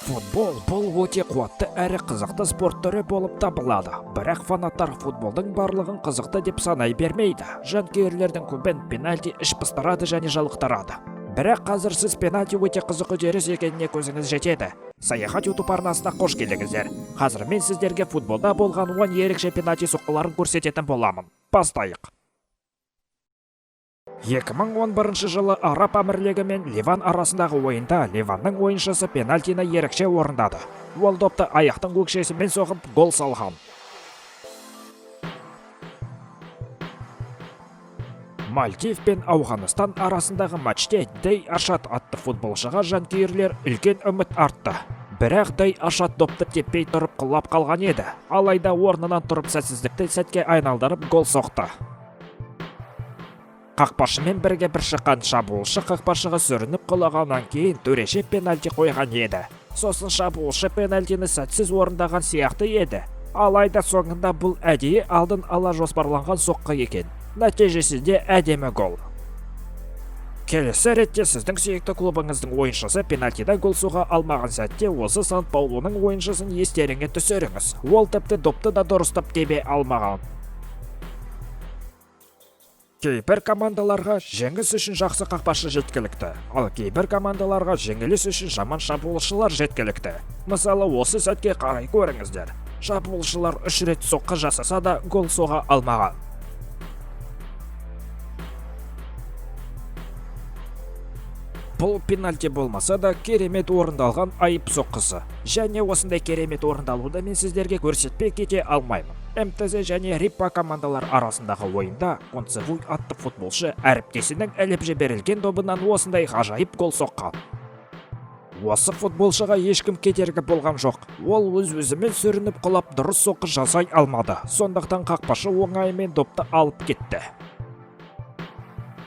Футбол бұл өте қуатты әрі қызықты спорт түрі болып табылады. Бірақ фанаттар футболдың барлығын қызықты деп санай бермейді. Жанкүйерлердің көбін пенальти іш пыстырады және жалықтырады. Бірақ қазір сіз пенальти өте қызық үдеріс екеніне көзіңіз жетеді. Саяхат YouTube арнасына қош келдіңіздер. Қазір мен сіздерге футболда болған 10 ерекше пенальти соққыларын көрсететін боламын. Бастайық. 2011 жылы Араб Әмірлігі мен Ливан арасындағы ойында Ливанның ойыншысы пенальтині ерекше орындады. Ол допты аяқтың өкшесімен соғып гол салған. Мальдив пен Ауғанстан арасындағы матчте Дей Ашат атты футболшыға жанкүйерлер үлкен үміт артты. Бірақ Дей Ашат допты теппей тұрып құлап қалған еді. Алайда орнынан тұрып сәтсіздікті сәтке айналдырып гол соқты. Қақпашымен бірге бір шыққан шабуылшы қақпашыға сүрініп құлағаннан кейін төреші пенальти қойған еді. Сосын шабуылшы пенальтині сәтсіз орындаған сияқты еді. Алайда соңында бұл әдейі алдын ала жоспарланған соққы екен. Нәтижесінде әдемі гол. Келесі ретте сіздің сүйікті клубыңыздың ойыншысы пенальтида гол соға алмаған сәтте осы Сан-Паулоның ойыншысын естеріңе түсіріңіз. Ол тіпті допты да дұрыстап тебе алмаған. Кейбір командаларға жеңіс үшін жақсы қақпашы жеткілікті, ал кейбір командаларға жеңіліс үшін жаман шабуылшылар жеткілікті. Мысалы, осы сәтке қарай көріңіздер. Шабуылшылар 3 рет соққы жасаса да гол соға алмаған. Бұл пенальти болмаса да керемет орындалған айып соққысы. Және осындай керемет орындалуды мен сіздерге көрсетпей кете алмаймын. МТЗ және Риппа командалар арасындағы ойында Концевуй атты футболшы әріптесінің іліп жіберілген добынан осындай ғажайып гол соққан. Осы футболшыға ешкім кедергі болған жоқ. Ол өз-өзімен сүрініп құлап дұрыс соққы жасай алмады. Сондықтан қақпашы оңайымен допты алып кетті.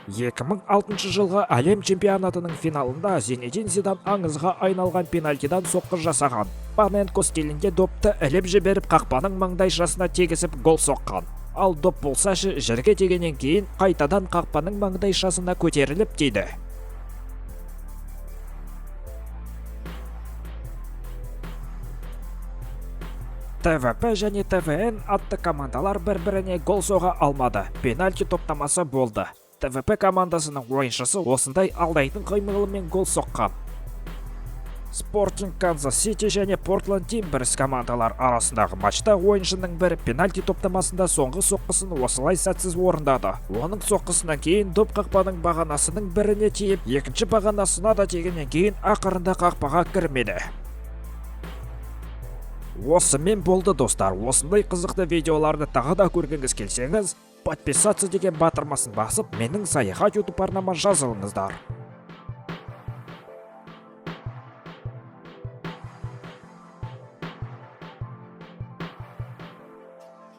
2006 жылғы әлем чемпионатының финалында Зинедин Зидан аңызға айналған пенальтидан соққы жасаған. Паненко стилінде допты іліп жіберіп қақпаның маңдайшасына тегісіп гол соққан. Ал доп болсашы жерге тигеннен кейін қайтадан қақпаның маңдайшасына көтеріліп тиді. ТВП және ТВН атты командалар бір-біріне гол соға алмады. Пенальти топтамасы болды. ТВП командасының ойыншысы осындай алдайтын қимылымен гол соққан. Спортинг Канзас Сити және Портланд Тимберс командалар арасындағы матчта ойыншының бірі пенальти топтамасында соңғы соққысын осылай сәтсіз орындады. Оның соққысынан кейін доп қақпаның бағанасының біріне тиіп, екінші бағанасына да тигеннен кейін ақырында қақпаға кірмеді. Осымен болды достар. Осындай қызықты видеоларды тағы да көргіңіз келсеңіз, подписаться деген батырмасын басып, менің саяхат YouTube арнама жазылыңыздар.